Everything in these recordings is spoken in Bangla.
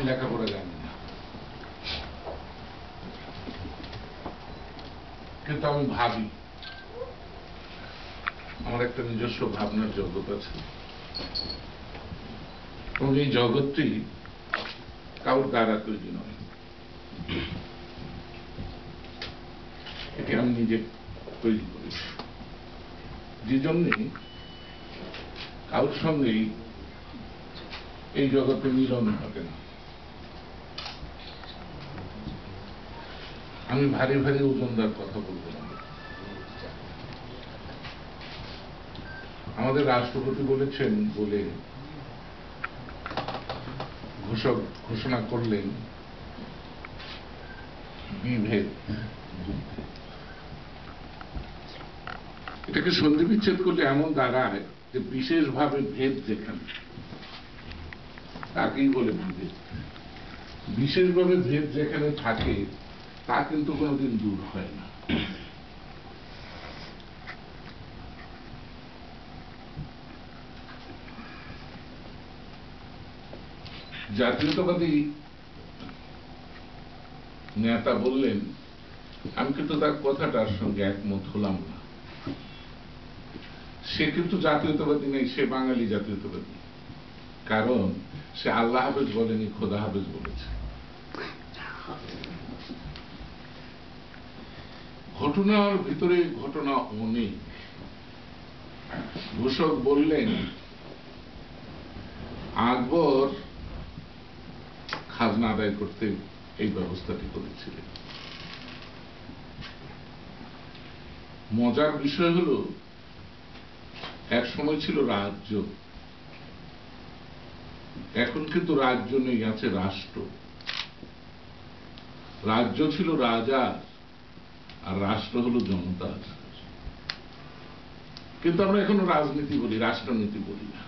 লেখাপড়া জানি না, কিন্তু আমি ভাবি, আমার একটা নিজস্ব ভাবনার জগৎ আছে, এবং এই জগৎটি কারোর দ্বারা তৈরি নয়, এটি আমি নিজে তৈরি করেছি, যে জন্যে কারোর সঙ্গেই এই জগতে মিলন ঘটে না। আমি ভারী ভারী ওজনদার কথা বলবো না। আমাদের রাষ্ট্রপতি বলেছেন বলে ঘোষণা করলেন বিভেদ, এটাকে সন্ধি বিচ্ছেদ করলে এমন দাঁড়ায় যে বিশেষভাবে ভেদ যেখানে, তাকেই বলে বিভেদ। বিশেষভাবে ভেদ যেখানে থাকে তা কিন্তু কোনোদিন দূর হয় না। জাতীয়তাবাদী নেতা বললেন, আমি কিন্তু তার কথাটার সঙ্গে একমত হলাম না। সে কিন্তু জাতীয়তাবাদী নেই, সে বাঙালি জাতীয়তাবাদী, কারণ সে আল্লাহ হাফেজ বলেনি, খোদা হাফেজ বলেছে। ঘটনার ভিতরে ঘটনা অনেক। ঘোষক বললেন, আকবর খাজনা আদায় করতে এই ব্যবস্থাটি করেছিলেন। মজার বিষয় হলো, এক সময় ছিল রাজ্য, এখন কিন্তু রাজ্য নেই, আছে রাষ্ট্র। রাজ্য ছিল রাজার আর রাষ্ট্র হলো জনতার। কিন্তু আমরা এখনো রাজনীতি বলি, রাষ্ট্রনীতি বলি না।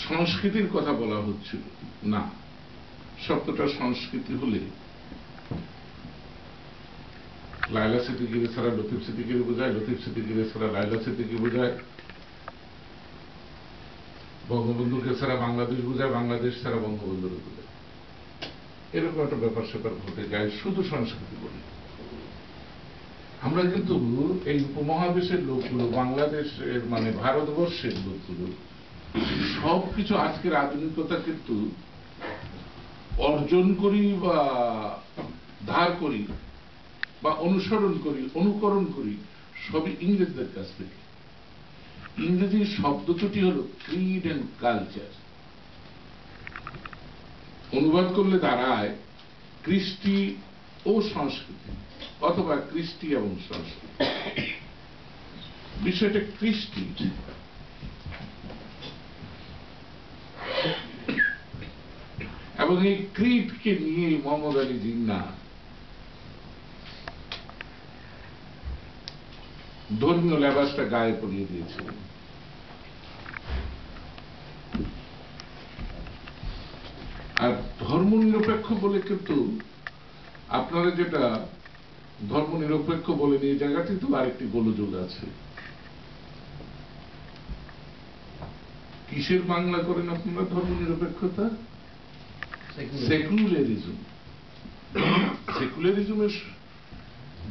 সংস্কৃতির কথা বলা হচ্ছিল না, শব্দটা সংস্কৃতি হলে লায়লা সিদ্দিকীর ছাড়া লতিফ সিদ্দিকীর বোঝায়, লতিফ সিদ্দিকীর ছাড়া লায়লা সিদ্দিকী বোঝায়, বঙ্গবন্ধুকে ছাড়া বাংলাদেশ বোঝায়, বাংলাদেশ ছাড়া বঙ্গবন্ধুর বোঝায়। এরকম একটা ব্যাপার স্যাপার ঘটে যায়, শুধু সংস্কৃতি বলি। আমরা কিন্তু এই উপমহাদেশের লোকগুলো, বাংলাদেশের মানে ভারতবর্ষের লোকগুলো সবকিছু আজকের আধুনিকতা কিন্তু অর্জন করি বা ধার করি বা অনুসরণ করি, অনুকরণ করি, সবই ইংরেজদের কাছ থেকে। ইংরেজি শব্দ দুটি হল ক্রিড এন্ড কালচার, অনুবাদ করলে দাঁড়ায় কৃষ্টি ও সংস্কৃতি, অথবা কৃষ্টি এবং সংস্কৃতি। বিষয়টা কৃষ্টি। এবং এই ক্রিডকে নিয়ে মোহাম্মদ আলী জিন্নাহ ধর্মীয় লেবাসটা গায়ে পরিয়ে দিয়েছিলেন। আর ধর্ম নিরপেক্ষ বলে কিন্তু আপনারা যেটা ধর্ম নিরপেক্ষ বলেন, এই জায়গাটি তো আরেকটি গোলযোগ আছে। কিসের বাংলা করেন আপনারা ধর্ম নিরপেক্ষতা? সেকুলারিজম। সেকুলারিজমের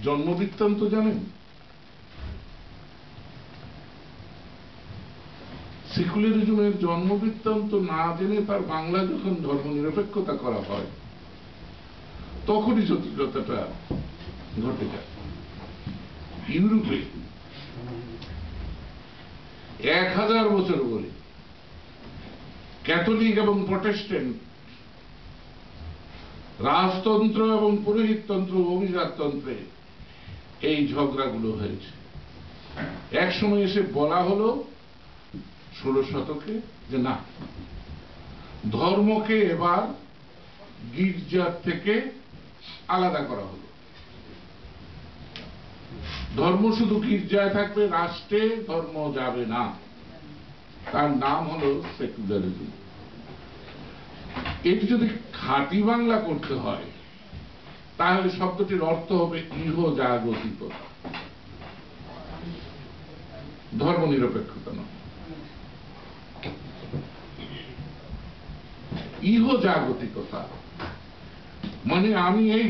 জন্মবৃত্তান্ত জানেন? সেকুলারিজমের জন্মবৃত্তান্ত না জেনে তার বাংলা যখন ধর্ম নিরপেক্ষতা করা হয়, তখনই জটিলতাটা ঘটে যায়। ইউরোপে 1000 বছর বলে ক্যাথলিক এবং প্রটেস্ট্যান্ট, রাজতন্ত্র এবং পুরোহিততন্ত্র, অভিজাততন্ত্রে এই ঝগড়াগুলো হয়েছে। এক সময় এসে বলা হলো 16 শতকে যে না, ধর্মকে এবার গির্জার থেকে আলাদা করা হলো। ধর্ম শুধু গির্জায় থাকবে, রাষ্ট্রে ধর্ম যাবে না। তার নাম হলো সেকুলারিজম। এটি যদি খাঁটি বাংলা করতে হয়, তাহলে শব্দটির অর্থ হবে ইহজাগতিকতা, ধর্ম নিরপেক্ষতা নয়। ইহজাগতিকতা, মানে আমি এই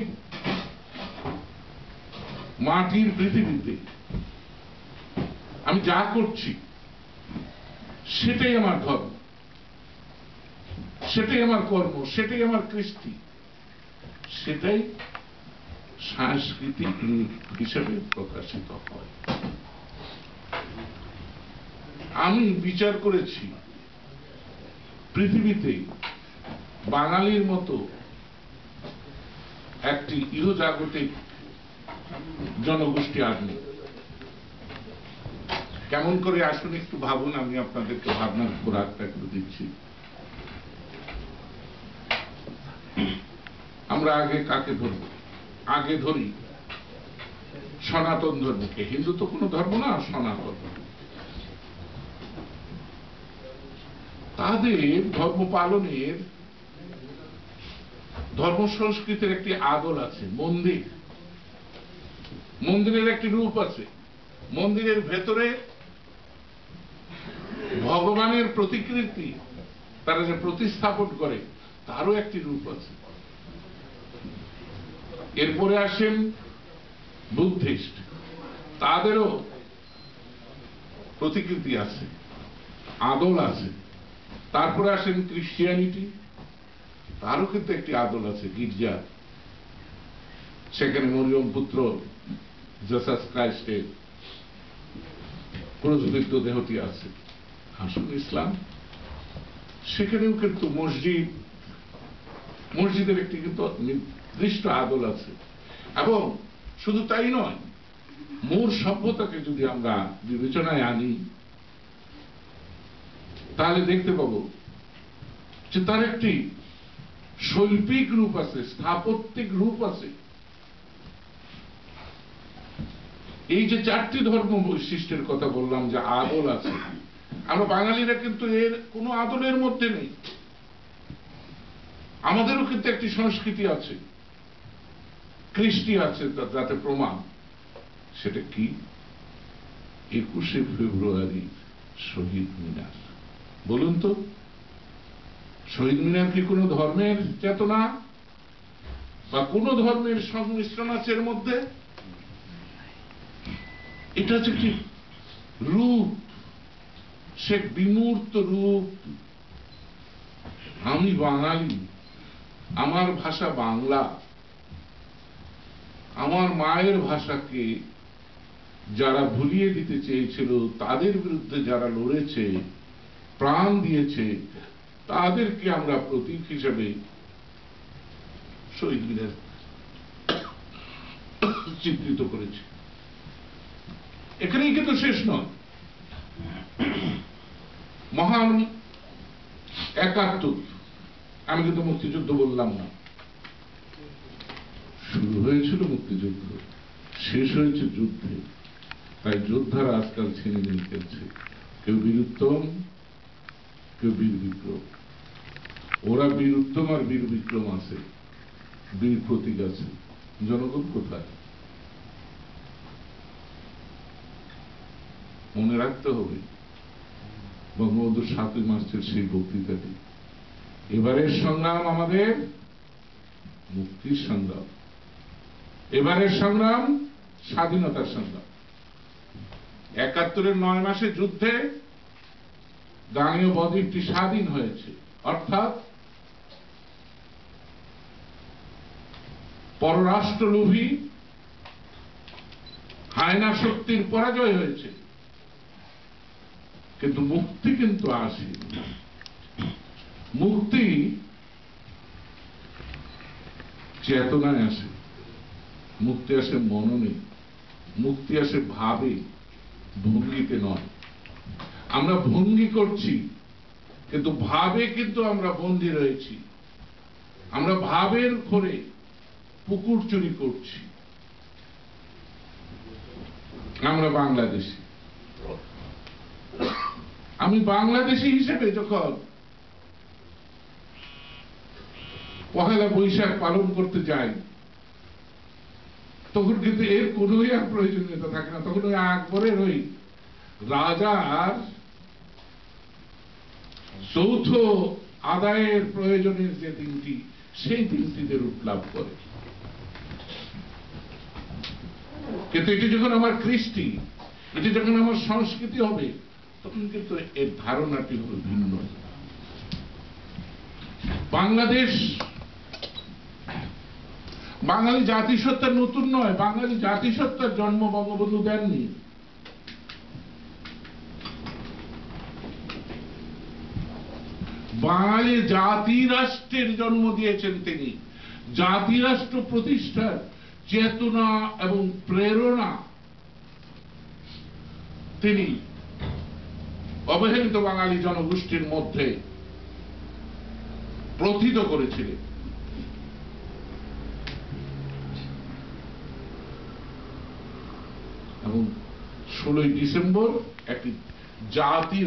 মাটির পৃথিবীতে আমি যা করছি সেটাই আমার ধর্ম, সেটাই আমার কর্ম, সেটাই আমার কৃষ্টি, সেটাই সাংস্কৃতিক রূপ হিসেবে প্রকাশিত হয়। আমি বিচার করেছি পৃথিবীতে বাঙালির মতো একটি ইহজাগতিক জনগোষ্ঠী আর নেই। কেমন করে আসুন একটু ভাবুন, আমি আপনাদেরকে ভাবনার খোরাকটা একটু দিচ্ছি। আমরা আগে কাকে ধরব? আগে ধরি সনাতন ধর্মকে। হিন্দু তো কোনো ধর্ম না, সনাতন। তাদের ধর্ম পালনের, ধর্ম সংস্কৃতির একটি আদল আছে। মন্দির, মন্দিরের একটি রূপ আছে। মন্দিরের ভেতরে ভগবানের প্রতিকৃতি তারা যে প্রতিস্থাপন করে তারও একটি রূপ আছে। এরপরে আসেন বুদ্ধিস্ট, তাদেরও প্রতিকৃতি আছে, আদল আছে। তারপরে আসেন ক্রিশ্চিয়ানিটি, তারও কিন্তু একটি আদল আছে, গির্জা, সেখানে মরিয়ম পুত্র জিসাস ক্রাইস্টের ক্রুশবিদ্ধ দেহটি আছে। আসুন ইসলাম, সেখানেও কিন্তু মসজিদ, মসজিদের একটি কিন্তু নির্দিষ্ট আদল আছে। এবং শুধু তাই নয়, মূল সভ্যতাকে যদি আমরা বিবেচনায় আনি তাহলে দেখতে পাবো যে তার একটি শৈল্পিক রূপ আছে, স্থাপত্যিক রূপ আছে। এই যে চারটি ধর্ম বৈশিষ্ট্যের কথা বললাম, যে আদল আছে, আমরা বাঙালিরা কিন্তু এর কোনো আদলের মধ্যে নেই। আমাদেরও কিন্তু একটি সংস্কৃতি আছে, কৃষ্টি আছে, যাতে প্রমাণ। সেটা কি? 21শে ফেব্রুয়ারি শহীদ মিনার। বলুন তো, শহীদ মিনার কি কোনো ধর্মের চেতনা বা কোনো ধর্মের সংমিশ্রণ আছে এর মধ্যে? এটা হচ্ছে কি রূপ, সে বিমূর্ত রূপ। আমি বাঙালি, আমার ভাষা বাংলা, আমার মায়ের ভাষাকে যারা ভুলিয়ে দিতে চেয়েছিল, তাদের বিরুদ্ধে যারা লড়েছে, প্রাণ দিয়েছে, তাদেরকে আমরা প্রতীক হিসেবে শহীদ মিনার চিত্রিত করেছি। এখানেই কিন্তু শেষ নয়। মহান ৭১, আমি কিন্তু মুক্তিযুদ্ধ বললাম না। শুরু হয়েছিল মুক্তিযুদ্ধ, শেষ হয়েছে যুদ্ধে। তাই যোদ্ধারা আজকাল ছিনিমিনি খেলছে, কেউ বীরুত্তম, কেউ বীর বিক্রম। ওরা বীর উত্তম আর বীর বিক্রম আছে, বীর প্রতীক আছে। জনগণ কোথায়? মনে রাখতে হবে বঙ্গবন্ধুর ৭ই মার্চের সেই বক্তৃতাটি। এবারের সংগ্রাম আমাদের মুক্তির সংগ্রাম, এবারের সংগ্রাম স্বাধীনতার সংগ্রাম। ৭১-এর ৯ মাসের যুদ্ধে গাঙ্গেয় বদ্বীপটি স্বাধীন হয়েছে, অর্থাৎ পররাষ্ট্রলোভী হায়না শক্তির পরাজয় হয়েছে, কিন্তু মুক্তি কিন্তু আসে। মুক্তি চেতনায় আসে, মুক্তি আসে মননে, মুক্তি আসে ভাবে, ভঙ্গিতে নয়। আমরা ভঙ্গি করছি, কিন্তু ভাবে কিন্তু আমরা বন্দী রয়েছি। আমরা ভাবের ঘরে পুকুর চুরি করছি। আমরা বাংলাদেশি, আমি বাংলাদেশি হিসেবে যখন পহেলা বৈশাখ পালন করতে যাই, তখন কিন্তু এর কোনোই আর প্রয়োজনীয়তা থাকে না। তখন ওই আকবরের ওই রাজার চৌথ আদায়ের প্রয়োজনের যে দিনটি, সেই দিনটিতে রূপ লাভ করে। কিন্তু এটি যখন আমার কৃষ্টি, এটি যখন আমার সংস্কৃতি হবে, তখন কিন্তু এর ধারণাটি হবে ভিন্ন। বাংলাদেশ বাঙালি জাতিসত্তা নতুন নয়, বাঙালি জাতিসত্তার জন্ম বঙ্গবন্ধু দেননি। বাঙালি জাতি রাষ্ট্রের জন্ম দিয়েছেন তিনি। জাতি রাষ্ট্র প্রতিষ্ঠার চেতনা এবং প্রেরণা তিনি অবহেলিত বাঙালি জনগোষ্ঠীর মধ্যে প্রথিত করেছিলেন। এবং 16ই ডিসেম্বর একটি জাতি